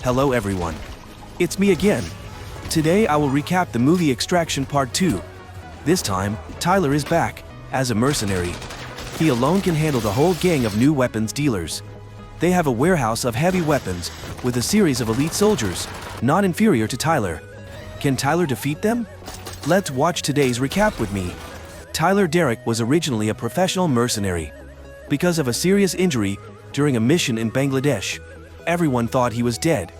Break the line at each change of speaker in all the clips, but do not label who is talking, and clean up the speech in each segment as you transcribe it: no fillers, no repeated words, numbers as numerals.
Hello everyone. It's me again. Today I will recap the movie Extraction Part 2. This time, Tyler is back, as a mercenary. He alone can handle the whole gang of new weapons dealers. They have a warehouse of heavy weapons, with a series of elite soldiers, not inferior to Tyler. Can Tyler defeat them? Let's watch today's recap with me. Tyler Rake was originally a professional mercenary. Because of a serious injury during a mission in Bangladesh, everyone thought he was dead.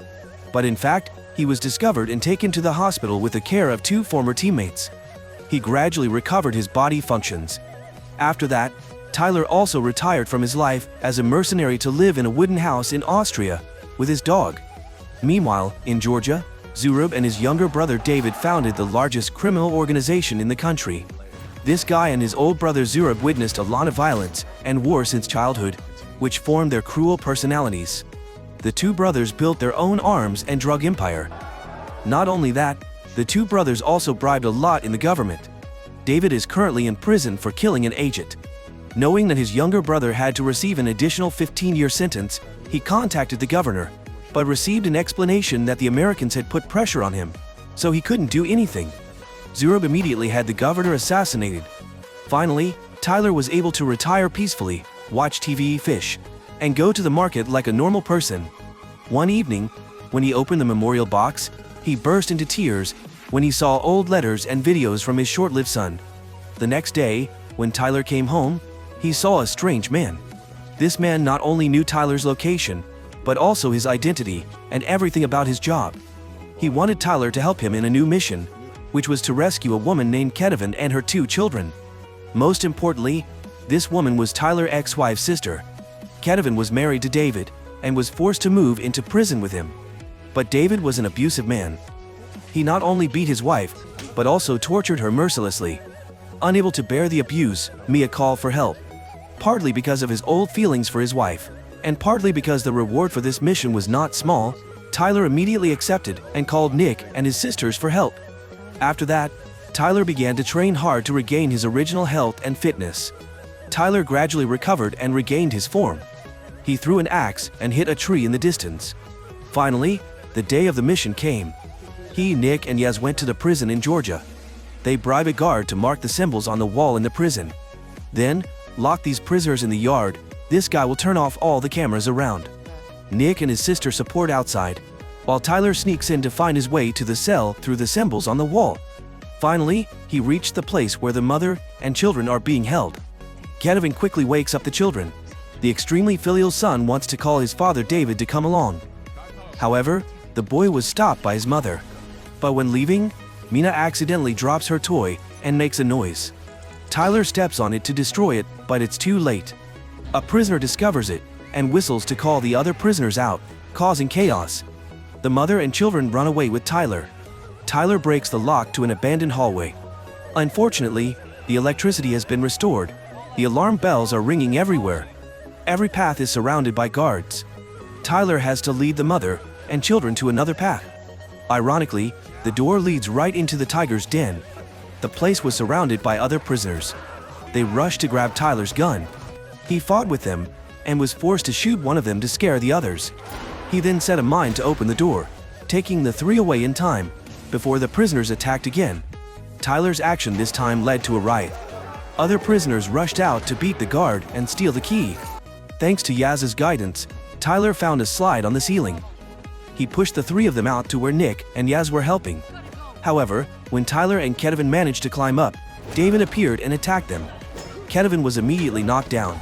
But in fact, he was discovered and taken to the hospital with the care of two former teammates. He gradually recovered his body functions. After that, Tyler also retired from his life as a mercenary to live in a wooden house in Austria with his dog. Meanwhile, in Georgia, Zurab and his younger brother David founded the largest criminal organization in the country. This guy and his old brother Zurab witnessed a lot of violence and war since childhood, which formed their cruel personalities. The two brothers built their own arms and drug empire. Not only that, the two brothers also bribed a lot in the government. David is currently in prison for killing an agent. Knowing that his younger brother had to receive an additional 15-year sentence, he contacted the governor, but received an explanation that the Americans had put pressure on him, so he couldn't do anything. Zurab immediately had the governor assassinated. Finally, Tyler was able to retire peacefully, watch TV, fish, and go to the market like a normal person. One evening, when he opened the memorial box, he burst into tears when he saw old letters and videos from his short-lived son. The next day, when Tyler came home, he saw a strange man. This man not only knew Tyler's location, but also his identity and everything about his job. He wanted Tyler to help him in a new mission, which was to rescue a woman named Kevin and her two children. Most importantly, this woman was Tyler's ex-wife's sister. Kevin was married to David and was forced to move into prison with him. But David was an abusive man. He not only beat his wife, but also tortured her mercilessly. Unable to bear the abuse, Mia called for help. Partly because of his old feelings for his wife, and partly because the reward for this mission was not small, Tyler immediately accepted and called Nick and his sisters for help. After that, Tyler began to train hard to regain his original health and fitness. Tyler gradually recovered and regained his form. He threw an axe and hit a tree in the distance. Finally, the day of the mission came. He, Nick, and Yaz went to the prison in Georgia. They bribed a guard to mark the symbols on the wall in the prison. Then, lock these prisoners in the yard. This guy will turn off all the cameras around. Nick and his sister support outside, while Tyler sneaks in to find his way to the cell through the symbols on the wall. Finally, he reached the place where the mother and children are being held. Kevin quickly wakes up the children. The extremely filial son wants to call his father David to come along. However, the boy was stopped by his mother. But when leaving, Mina accidentally drops her toy and makes a noise. Tyler steps on it to destroy it, but it's too late. A prisoner discovers it and whistles to call the other prisoners out, causing chaos. The mother and children run away with Tyler. Tyler breaks the lock to an abandoned hallway. Unfortunately, the electricity has been restored. The alarm bells are ringing everywhere. Every path is surrounded by guards. Tyler has to lead the mother and children to another path. Ironically, the door leads right into the tiger's den. The place was surrounded by other prisoners. They rushed to grab Tyler's gun. He fought with them and was forced to shoot one of them to scare the others. He then set a mine to open the door, taking the three away in time, before the prisoners attacked again. Tyler's action this time led to a riot. Other prisoners rushed out to beat the guard and steal the key. Thanks to Yaz's guidance, Tyler found a slide on the ceiling. He pushed the three of them out to where Nick and Yaz were helping. However, when Tyler and Kevin managed to climb up, David appeared and attacked them. Kevin was immediately knocked down.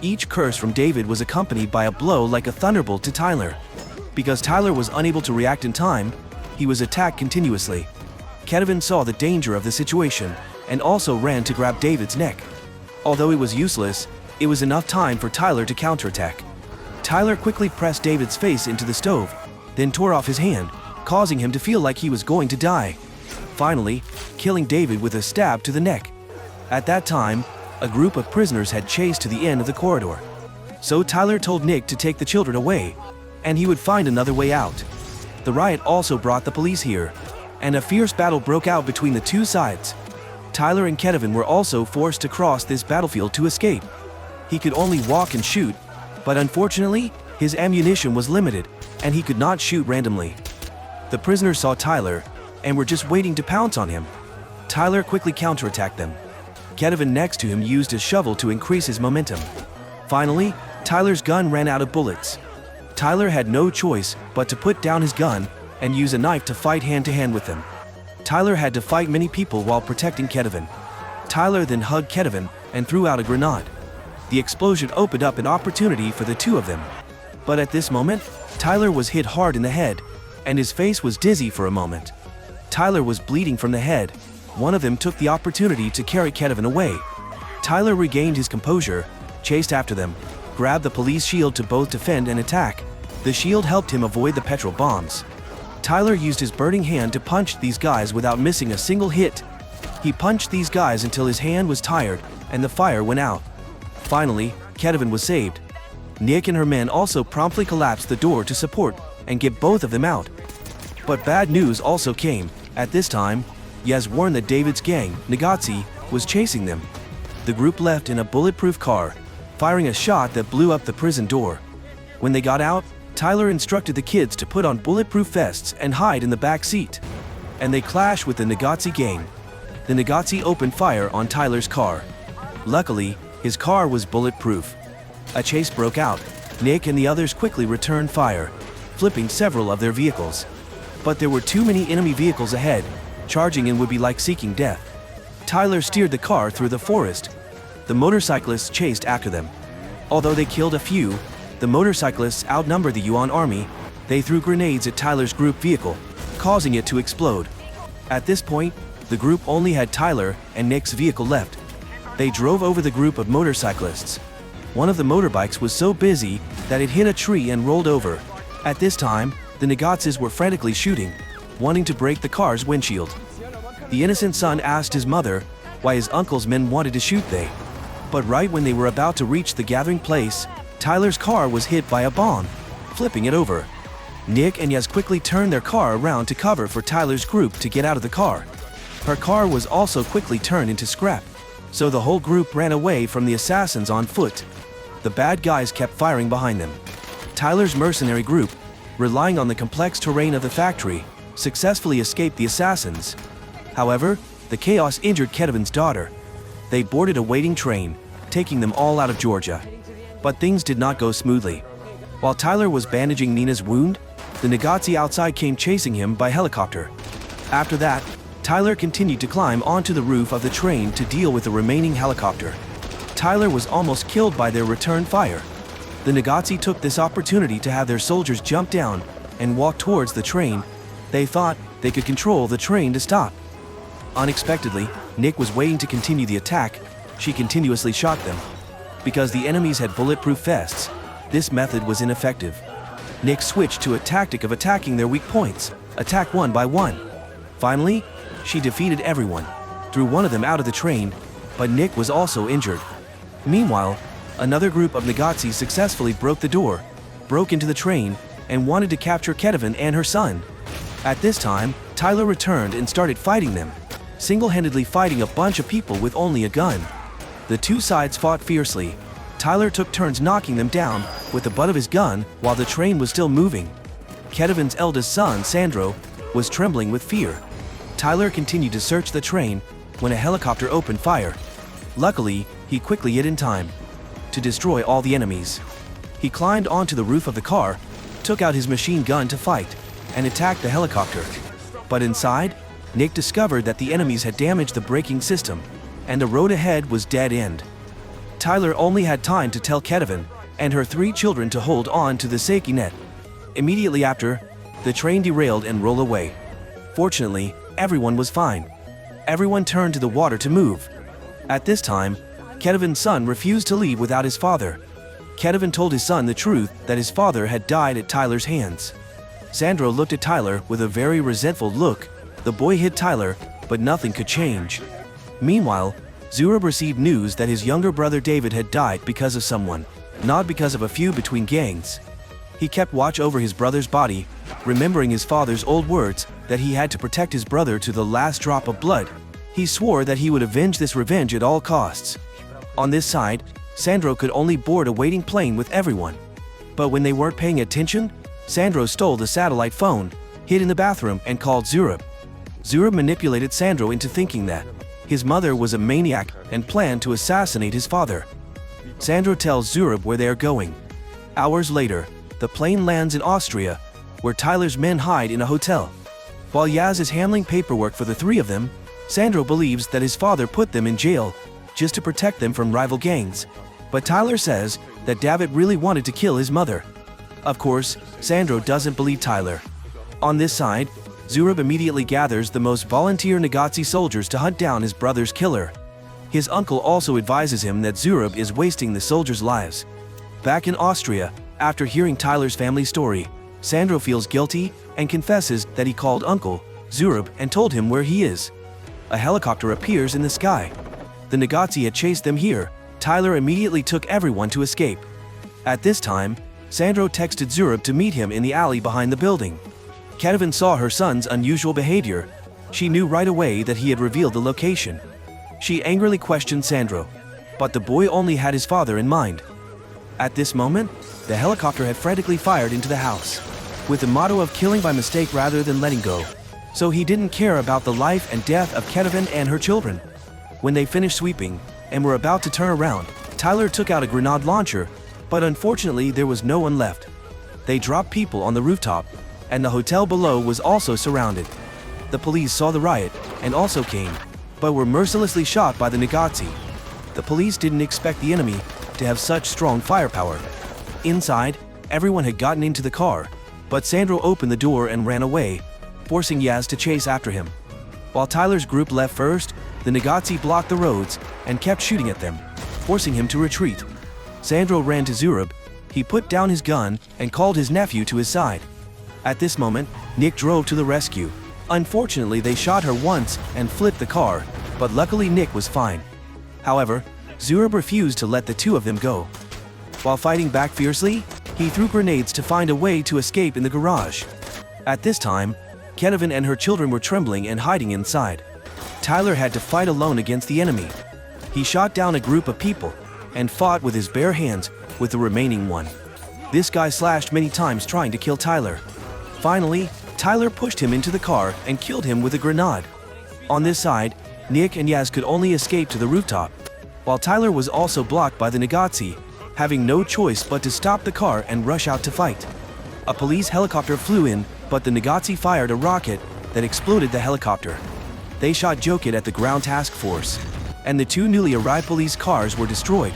Each curse from David was accompanied by a blow like a thunderbolt to Tyler. Because Tyler was unable to react in time, he was attacked continuously. Kevin saw the danger of the situation and also ran to grab David's neck. Although it was useless, it was enough time for Tyler to counterattack. Tyler quickly pressed David's face into the stove, then tore off his hand, causing him to feel like he was going to die. Finally, killing David with a stab to the neck. At that time, a group of prisoners had chased to the end of the corridor. So Tyler told Nick to take the children away, and he would find another way out. The riot also brought the police here, and a fierce battle broke out between the two sides. Tyler and Kevin were also forced to cross this battlefield to escape. He could only walk and shoot, but unfortunately, His ammunition was limited, and he could not shoot randomly. The prisoners saw Tyler, and were just waiting to pounce on him. Tyler quickly counterattacked them. Kevin next to him used a shovel to increase his momentum. Finally, Tyler's gun ran out of bullets. Tyler had no choice but to put down his gun and use a knife to fight hand-to-hand with them. Tyler had to fight many people while protecting Kevin. Tyler then hugged Kevin and threw out a grenade. The explosion opened up an opportunity for the two of them. But at this moment, Tyler was hit hard in the head, and his face was dizzy for a moment. Tyler was bleeding from the head. One of them took the opportunity to carry Kevin away. Tyler regained his composure, chased after them, grabbed the police shield to both defend and attack. The shield helped him avoid the petrol bombs. Tyler used his burning hand to punch these guys without missing a single hit. He punched these guys until his hand was tired and the fire went out. Finally, Kevin was saved. Nick and her men also promptly collapsed the door to support and get both of them out. But bad news also came. At this time, Yaz warned that David's gang, Nagazi, was chasing them. The group left in a bulletproof car, firing a shot that blew up the prison door. When they got out, Tyler instructed the kids to put on bulletproof vests and hide in the back seat. And they clashed with the Nagazi gang. The Nagazi opened fire on Tyler's car. Luckily, his car was bulletproof. A chase broke out. Nick and the others quickly returned fire, flipping several of their vehicles. But there were too many enemy vehicles ahead. Charging in would be like seeking death. Tyler steered the car through the forest. The motorcyclists chased after them. Although they killed a few, the motorcyclists outnumbered the Yuan army. They threw grenades at Tyler's group vehicle, causing it to explode. At this point, the group only had Tyler and Nick's vehicle left. They drove over the group of motorcyclists. One of the motorbikes was so busy that it hit a tree and rolled over. At this time, the Nagazis were frantically shooting, wanting to break the car's windshield. The innocent son asked his mother why his uncle's men wanted to shoot they. But right when they were about to reach the gathering place, Tyler's car was hit by a bomb, flipping it over. Nick and Yaz quickly turned their car around to cover for Tyler's group to get out of the car. Her car was also quickly turned into scrap, so the whole group ran away from the assassins on foot. The bad guys kept firing behind them. Tyler's mercenary group, relying on the complex terrain of the factory, successfully escaped the assassins. However, the chaos injured Kevin's daughter. They boarded a waiting train, taking them all out of Georgia. But things did not go smoothly. While Tyler was bandaging Nina's wound, the Nagazi outside came chasing him by helicopter. After that, Tyler continued to climb onto the roof of the train to deal with the remaining helicopter. Tyler was almost killed by their return fire. The Nagazi took this opportunity to have their soldiers jump down and walk towards the train. They thought they could control the train to stop. Unexpectedly, Nick was waiting to continue the attack. She continuously shot them. Because the enemies had bulletproof vests, this method was ineffective. Nick switched to a tactic of attacking their weak points, attack one by one. Finally, she defeated everyone, threw one of them out of the train, but Nick was also injured. Meanwhile, another group of Nagazi successfully broke the door, broke into the train, and wanted to capture Kevin and her son. At this time, Tyler returned and started fighting them, single-handedly fighting a bunch of people with only a gun. The two sides fought fiercely. Tyler took turns knocking them down with the butt of his gun while the train was still moving. Kevin's eldest son, Sandro, was trembling with fear. Tyler continued to search the train when a helicopter opened fire. Luckily, he quickly hid in time to destroy all the enemies. He climbed onto the roof of the car, took out his machine gun to fight, and attacked the helicopter. But inside, Nick discovered that the enemies had damaged the braking system, and the road ahead was dead end. Tyler only had time to tell Kevin and her 3 children to hold on to the safety net. Immediately after, the train derailed and rolled away. Fortunately, everyone was fine. Everyone turned to the water to move. At this time, Kevin's son refused to leave without his father. Kevin told his son the truth that his father had died at Tyler's hands. Sandro looked at Tyler with a very resentful look. The boy hit Tyler, but nothing could change. Meanwhile, Zurab received news that his younger brother David had died because of someone, not because of a feud between gangs. He kept watch over his brother's body, remembering his father's old words that he had to protect his brother to the last drop of blood. He swore that he would avenge this revenge at all costs. On this side, Sandro could only board a waiting plane with everyone. But when they weren't paying attention, Sandro stole the satellite phone, hid in the bathroom, and called Zurab. Zurab manipulated Sandro into thinking that his mother was a maniac and planned to assassinate his father. Sandro tells Zurab where they are going. Hours later, the plane lands in Austria, where Tyler's men hide in a hotel. While Yaz is handling paperwork for the three of them, Sandro believes that his father put them in jail just to protect them from rival gangs. But Tyler says that David really wanted to kill his mother. Of course, Sandro doesn't believe Tyler. On this side, Zurab immediately gathers the most volunteer Nazi soldiers to hunt down his brother's killer. His uncle also advises him that Zurab is wasting the soldiers' lives. Back in Austria, after hearing Tyler's family story, Sandro feels guilty and confesses that he called Uncle Zurab and told him where he is. A helicopter appears in the sky. The Nazi had chased them here. Tyler immediately took everyone to escape. At this time, Sandro texted Zurab to meet him in the alley behind the building. Kevin saw her son's unusual behavior. She knew right away that he had revealed the location. She angrily questioned Sandro, but the boy only had his father in mind. At this moment, the helicopter had frantically fired into the house, with the motto of killing by mistake rather than letting go. So he didn't care about the life and death of Kevin and her children. When they finished sweeping and were about to turn around, Tyler took out a grenade launcher, but unfortunately there was no one left. They dropped people on the rooftop, and the hotel below was also surrounded. The police saw the riot and also came, but were mercilessly shot by the Nazi. The police didn't expect the enemy to have such strong firepower. Inside, everyone had gotten into the car, but Sandro opened the door and ran away, forcing Yaz to chase after him. While Tyler's group left first, the Nazi blocked the roads and kept shooting at them, forcing him to retreat. Sandro ran to Zurab. He put down his gun and called his nephew to his side. At this moment, Nick drove to the rescue. Unfortunately, they shot her once and flipped the car, but luckily Nick was fine. However, Zurab refused to let the two of them go. While fighting back fiercely, he threw grenades to find a way to escape in the garage. At this time, Kevin and her children were trembling and hiding inside. Tyler had to fight alone against the enemy. He shot down a group of people and fought with his bare hands with the remaining one. This guy slashed many times trying to kill Tyler. Finally, Tyler pushed him into the car and killed him with a grenade. On this side, Nick and Yaz could only escape to the rooftop, while Tyler was also blocked by the Nazi, having no choice but to stop the car and rush out to fight. A police helicopter flew in, but the Nazi fired a rocket that exploded the helicopter. They shot Joket at the ground task force, and the two newly arrived police cars were destroyed.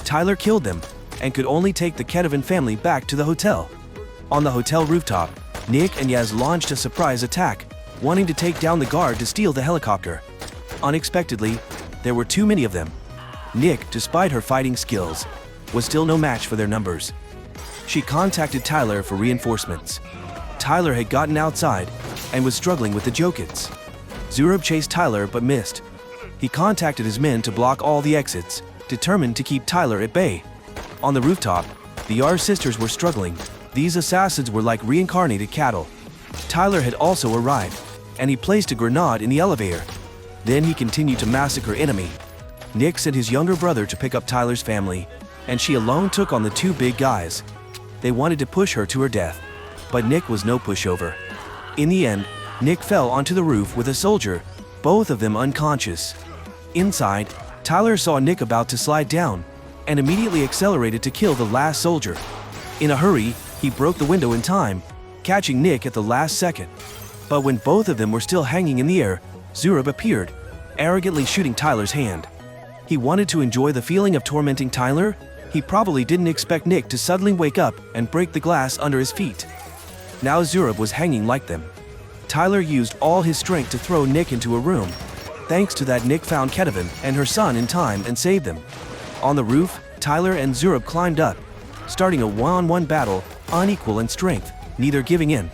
Tyler killed them and could only take the Kevin family back to the hotel. On the hotel rooftop, Nick and Yaz launched a surprise attack, wanting to take down the guard to steal the helicopter. Unexpectedly, there were too many of them. Nick, despite her fighting skills, was still no match for their numbers. She contacted Tyler for reinforcements. Tyler had gotten outside and was struggling with the Jokets. Zurab chased Tyler but missed. He contacted his men to block all the exits, determined to keep Tyler at bay. On the rooftop, the Yar sisters were struggling. These assassins were like reincarnated cattle. Tyler had also arrived, and he placed a grenade in the elevator. Then he continued to massacre enemy. Nick sent his younger brother to pick up Tyler's family, and she alone took on the two big guys. They wanted to push her to her death, but Nick was no pushover. In the end, Nick fell onto the roof with a soldier, both of them unconscious. Inside, Tyler saw Nick about to slide down, and immediately accelerated to kill the last soldier. In a hurry, he broke the window in time, catching Nick at the last second. But when both of them were still hanging in the air, Zurab appeared, arrogantly shooting Tyler's hand. He wanted to enjoy the feeling of tormenting Tyler. He probably didn't expect Nick to suddenly wake up and break the glass under his feet. Now Zurab was hanging like them. Tyler used all his strength to throw Nick into a room. Thanks to that, Nick found Kevin and her son in time and saved them. On the roof, Tyler and Zurab climbed up, starting a one-on-one battle, unequal in strength, neither giving in.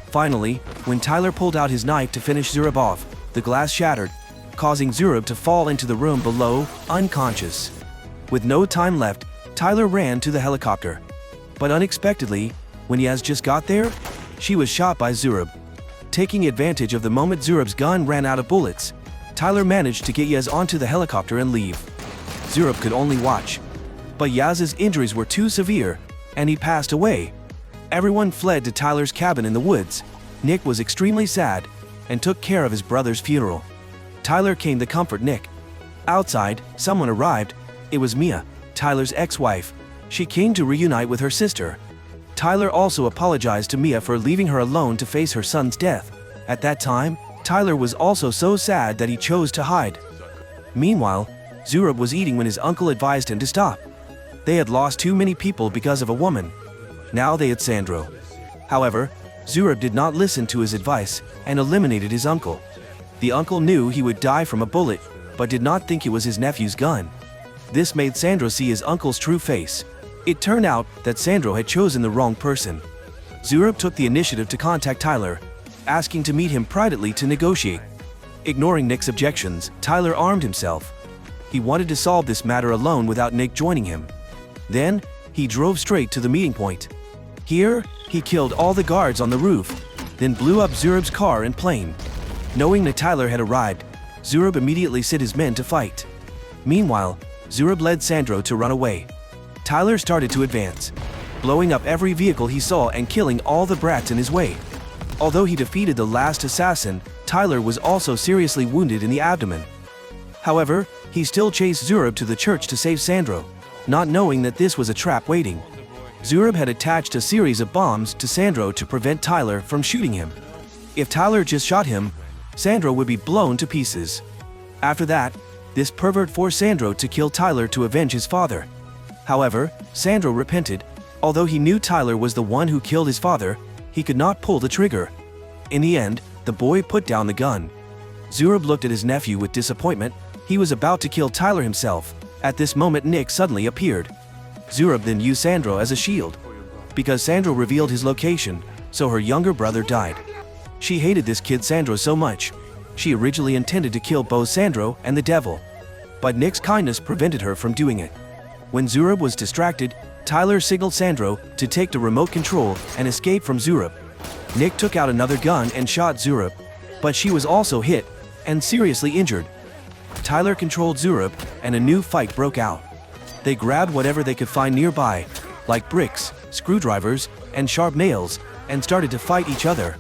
Finally, when Tyler pulled out his knife to finish Zurab off, the glass shattered, causing Zurab to fall into the room below, unconscious. With no time left, Tyler ran to the helicopter. But unexpectedly, when Yaz just got there, she was shot by Zurab. Taking advantage of the moment Zurab's gun ran out of bullets, Tyler managed to get Yaz onto the helicopter and leave. Zurab could only watch. But Yaz's injuries were too severe, and he passed away. Everyone fled to Tyler's cabin in the woods. Nick was extremely sad and took care of his brother's funeral. Tyler came to comfort Nick. Outside, someone arrived. It was Mia, Tyler's ex-wife. She came to reunite with her sister. Tyler also apologized to Mia for leaving her alone to face her son's death. At that time, Tyler was also so sad that he chose to hide. Meanwhile, Zurab was eating when his uncle advised him to stop. They had lost too many people because of a woman. Now they had Sandro. However, Zurab did not listen to his advice and eliminated his uncle. The uncle knew he would die from a bullet, but did not think it was his nephew's gun. This made Sandro see his uncle's true face. It turned out that Sandro had chosen the wrong person. Zurab took the initiative to contact Tyler, asking to meet him privately to negotiate. Ignoring Nick's objections, Tyler armed himself. He wanted to solve this matter alone without Nick joining him. Then, he drove straight to the meeting point. Here, he killed all the guards on the roof, then blew up Zurab's car and plane. Knowing that Tyler had arrived, Zurab immediately sent his men to fight. Meanwhile, Zurab led Sandro to run away. Tyler started to advance, blowing up every vehicle he saw and killing all the brats in his way. Although he defeated the last assassin, Tyler was also seriously wounded in the abdomen. However, he still chased Zurab to the church to save Sandro, not knowing that this was a trap waiting. Zurab had attached a series of bombs to Sandro to prevent Tyler from shooting him. If Tyler just shot him, Sandro would be blown to pieces. After that, this pervert forced Sandro to kill Tyler to avenge his father. However, Sandro repented. Although he knew Tyler was the one who killed his father, he could not pull the trigger. In the end, the boy put down the gun. Zurab looked at his nephew with disappointment. He was about to kill Tyler himself. At this moment, Nick suddenly appeared. Zurab then used Sandro as a shield. Because Sandro revealed his location, so her younger brother died. She hated this kid Sandro so much. She originally intended to kill both Sandro and the devil. But Nick's kindness prevented her from doing it. When Zurab was distracted, Tyler signaled Sandro to take the remote control and escape from Zurab. Nick took out another gun and shot Zurab, but she was also hit and seriously injured. Tyler controlled Zurab, and a new fight broke out. They grabbed whatever they could find nearby, like bricks, screwdrivers, and sharp nails, and started to fight each other.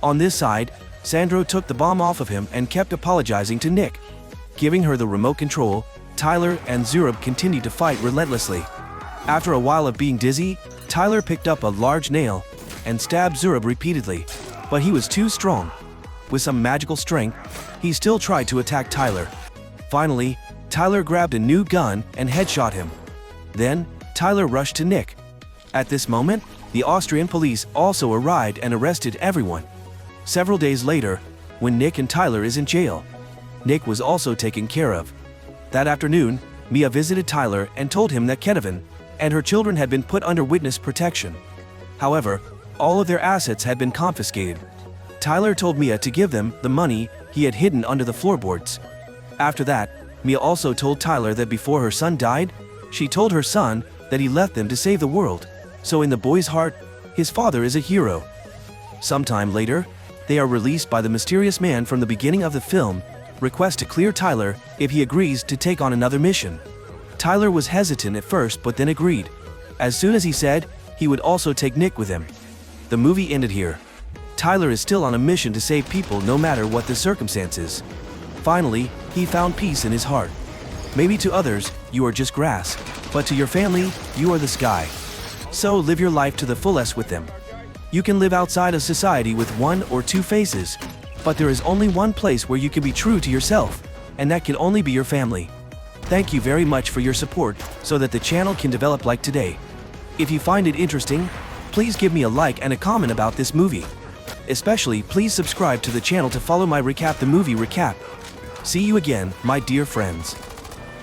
On this side, Sandro took the bomb off of him and kept apologizing to Nick. Giving her the remote control, Tyler and Zurab continued to fight relentlessly. After a while of being dizzy, Tyler picked up a large nail and stabbed Zurab repeatedly, but he was too strong. With some magical strength, he still tried to attack Tyler. Finally, Tyler grabbed a new gun and headshot him. Then, Tyler rushed to Nick. At this moment, the Austrian police also arrived and arrested everyone. Several days later, when Nick and Tyler is in jail, Nick was also taken care of. That afternoon, Mia visited Tyler and told him that Kennevin and her children had been put under witness protection. However, all of their assets had been confiscated. Tyler told Mia to give them the money he had hidden under the floorboards. After that, Mia also told Tyler that before her son died, she told her son that he left them to save the world. So in the boy's heart, his father is a hero. Sometime later, they are released by the mysterious man from the beginning of the film, request to clear Tyler if he agrees to take on another mission. Tyler was hesitant at first but then agreed. As soon as he said, he would also take Nick with him. The movie ended here. Tyler is still on a mission to save people no matter what the circumstances. Finally, he found peace in his heart. Maybe to others, you are just grass, but to your family, you are the sky. So live your life to the fullest with them. You can live outside of society with one or two faces, but there is only one place where you can be true to yourself, and that can only be your family. Thank you very much for your support so that the channel can develop like today. If you find it interesting, please give me a like and a comment about this movie. Especially, please subscribe to the channel to follow my recap the movie recap. See you again, my dear friends.